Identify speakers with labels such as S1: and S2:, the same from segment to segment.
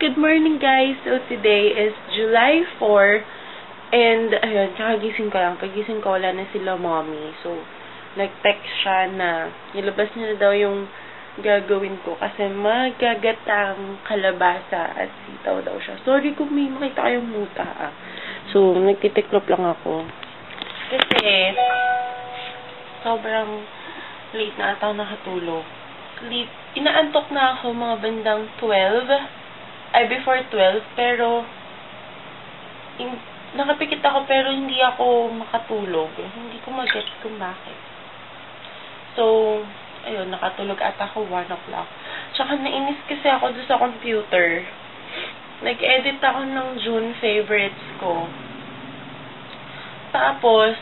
S1: Good morning guys! So today is July 4 and ayun, kakagising ko lang. Pagising ko wala na sila mommy. So, nag-text siya na nilabas niya na daw yung gagawin ko kasi magagatang kalabasa at sitaw daw siya. Sorry kung may makita kayong muta So, nagtitiklop lang ako. Kasi, sobrang late na ata nakatulog. Inaantok na ako mga bandang 12. Before 12, pero nakapikit ako pero hindi ako makatulog. Hindi ko mag-get kung bakit. So, ayun, nakatulog ata ako 1 o'clock. Tsaka nainis kasi ako doon sa computer. Nag-edit ako ng June favorites ko. Tapos,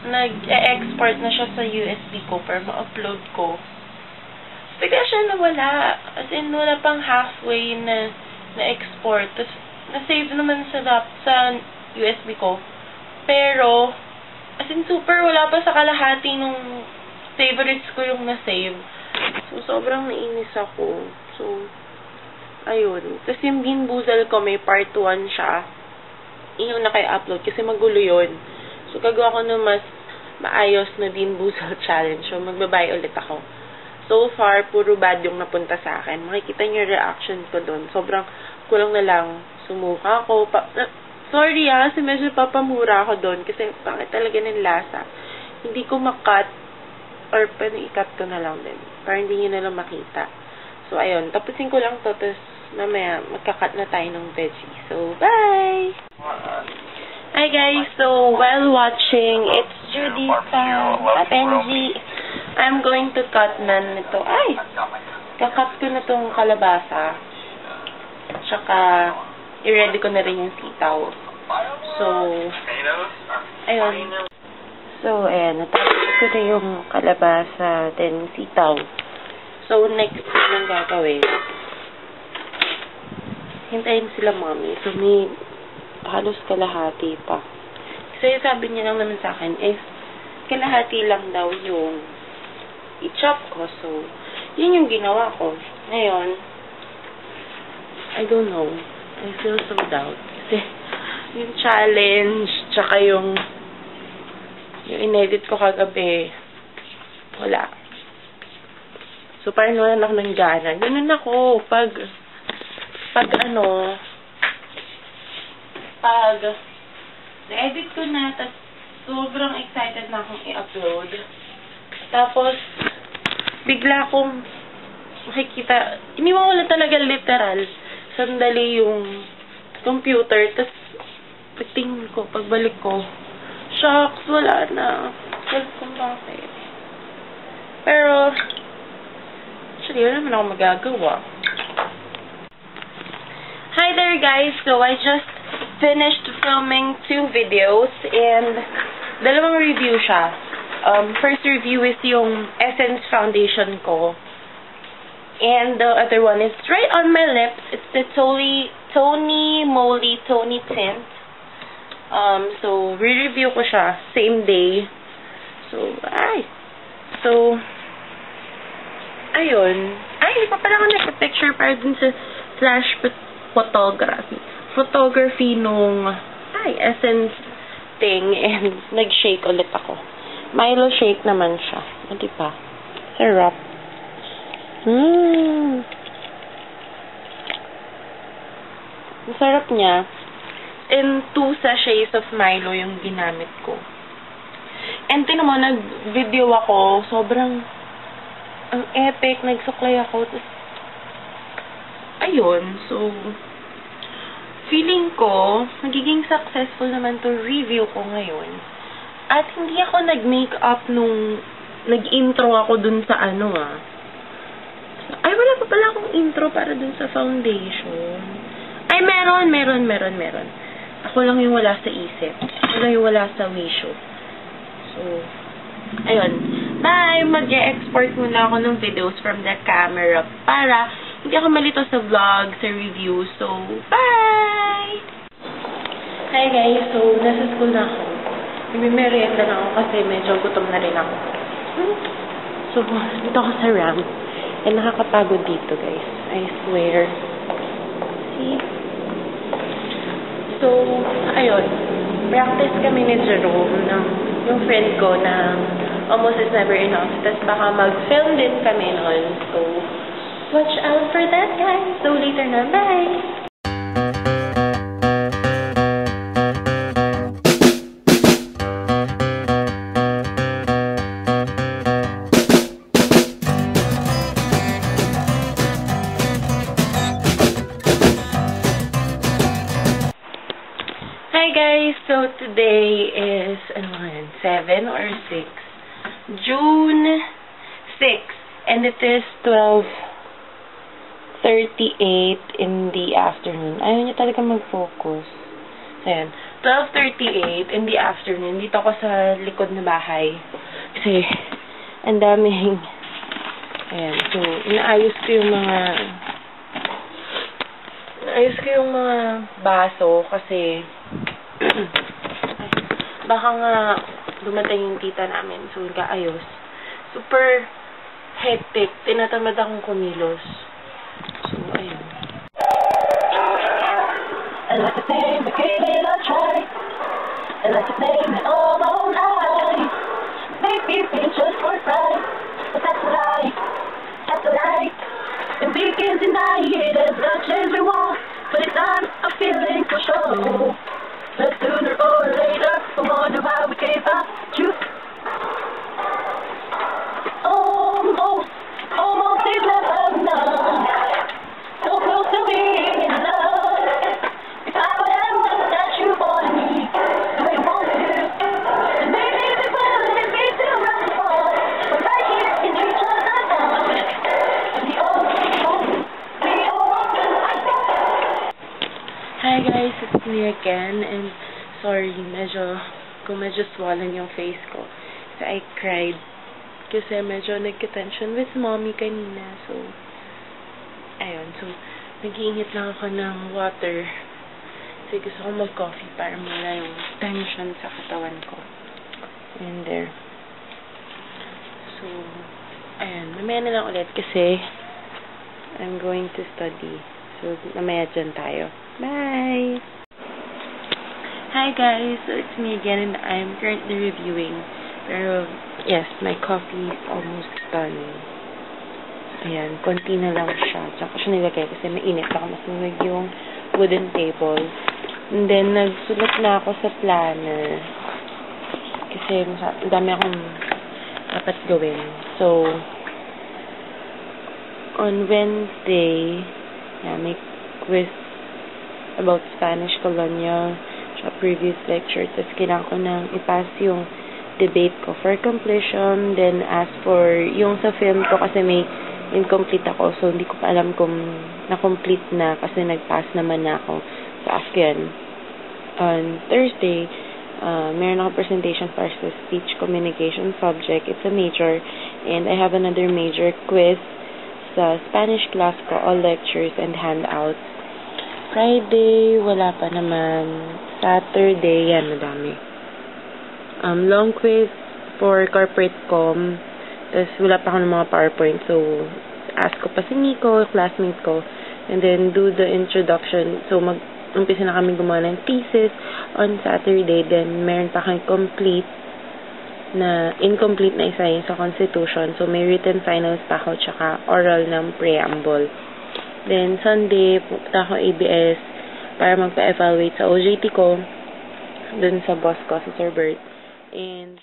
S1: nag-e-export na siya sa USB ko para ma-upload ko. Bigla siya nawala. As in, wala pang halfway na export. Tapos, na-save naman sa USB ko. Pero, as in, super wala pa sa kalahati nung favorites ko yung na-save. So, sobrang nainis ako. So, ayun. Tapos yung Bean Boozled ko, may part 1 siya. Yung naka-upload kasi magulo yun. So, gagawa ko ng mas maayos na Bean Boozled challenge. So, magbabay ulit ako. So far, puro bad yung napunta sa akin. Makikita niyo yung reaction ko doon. Sobrang kulang na lang. Sumuka ako. Sorry kasi medyo papamura ako doon. Kasi bakit talaga ng lasa. Hindi ko makat or pwede i-cut ko na lang din. Para hindi niyo na lang makita. So, ayun. Tapusin ko lang to. Tapos, mamaya, magka-cut na tayo ng veggie. So, bye! Hi guys! So, while watching, it's Judy sa Benji. I'm going to cut na nito. Kakat ko na tong kalabasa. Tsaka, i-ready ko na rin yung sitaw. So, ayun. So, ayan. Natapos ko na yung kalabasa, then sitaw. So, next yung gagawin. Hintayin sila mommy. So, may halos kalahati pa. So, sabi niya lang naman sa akin is, kalahati lang daw yung i-chop ko. So, yun yung ginawa ko. Ngayon, I don't know. I feel so doubt. Kasi, yung challenge, tsaka yung inedit ko kagabi, wala. So, parang wala na ako ng gana. Ganun ako, pag na-edit ko na, tas sobrang excited na akong i-upload. Tapos, bigla akong makikita, iniwan ko lang talaga literal, sandali yung computer, tas pagtingin ko, pagbalik ko, shocks, wala na. Well, kung bakit. Pero, actually, wala naman ako magagawa. Hi there guys! So, I just finished filming 2 videos, and dalawang review siya. First review is yung Essence Foundation ko. And the other one is right on my lips. It's the Tony Moly Tony Tint. So, re-review ko siya. Same day. So, ayun. Hindi pa pala ako nagpa-picture para dun sa photography nung Essence thing, and nag-shake ulit ako. Milo shake naman siya. Diba? Sarap. Ang sarap niya. And 2 sachets of Milo yung ginamit ko. And tinan mo, nag-video ako. Sobrang ang epic. Nagsuklay ako. Tapos, ayun. So, feeling ko, magiging successful naman to review ko ngayon. At hindi ako nag-makeup nung nag-intro ako dun sa wala pa pala akong intro para dun sa foundation. Meron. Ako lang yung wala sa isip. Ako lang yung wala sa wisyo. So, ayun. Bye! Mag-e-export muna ako ng videos from the camera para hindi ako malito sa vlog, sa review. So, bye! Hi guys! So, nasa school na ako. Nagme-merienda na ako kasi medyo gutom na rin ako. So, dito ako sa ramp. And nakakapagod dito, guys. I swear. See? So, ayun. Practice kami ni Jerome ng yung friend ko na almost is never enough. Tapos baka mag-film din kami nun. So, watch out for that, guys. So, later na. Bye! Hi guys! So today is 7 or 6? June 6. And it is 12:38 in the afternoon. Ayaw niya talaga mag-focus. Ayan. 12:38 in the afternoon. Dito ako sa likod na bahay. Kasi ang daming ayan. So, inaayos ko yung mga baso kasi baka nga dumating yung tita namin. So, nag-aayos. Super hectic. Tinatamad akong kumilos. So, ayun. I like to name the game and I try. I like to name it all night. Maybe it's just for pride. But that's what I like. And we can deny it as much as we want. But it's not a feeling for sure. But sooner or later, I wonder why we can't find you. Almost is love enough. So close to being in love. If I would ever that you wanted me, the way you wanted to. Then maybe the world would be too rough for. But right here in each other's arms. And we all Hi guys, it's me again, and sorry, medyo swollen yung face ko. So I cried kasi medyo nagka-tension with mommy kanina. So, ayun. So, nag-iinit lang ako ng water. Kasi gusto ko mag-coffee para mawala yung tension sa katawan ko. And there. So, ayun. Mamaya na lang ulit kasi I'm going to study. So, mamaya dyan tayo. Bye! Hi guys! So, it's me again and I'm currently reviewing. Pero, yes, my coffee is almost done. Ayan, konti na lang siya. Diyan ko siya nilagay kasi mainit ako. Nasunog yung wooden table. And then, nagsulat na ako sa planner. Kasi, ang dami akong dapat gawin. So, on Wednesday, may quiz about Spanish colonial sa previous lecture. Tapos, kailangan ko nang ipass yung debate ko for completion. Then, as for yung sa film ko, kasi may incomplete ako. So, hindi ko pa alam kung na-complete na kasi nag-pass naman na ako. So, ask yan. On Thursday, meron ako presentation for sa speech communication subject. It's a major. And I have another major quiz sa Spanish class ko, all lectures and handouts. Friday, wala pa naman. Saturday, yan, madami. Long quiz for corporate com. Tapos, wala pa ako ng mga PowerPoint. So, ask ko pa si Nico, classmate ko. And then, do the introduction. So, umpisa na kami gumawa ng thesis on Saturday. Then, meron pa kami incomplete na isa yun sa Constitution. So, may written finals pa ako, tsaka oral ng preamble. Then, Sunday, pupunta ako ABS para magpa-evaluate sa OJT ko dun sa boss ko, si Sir Bert. And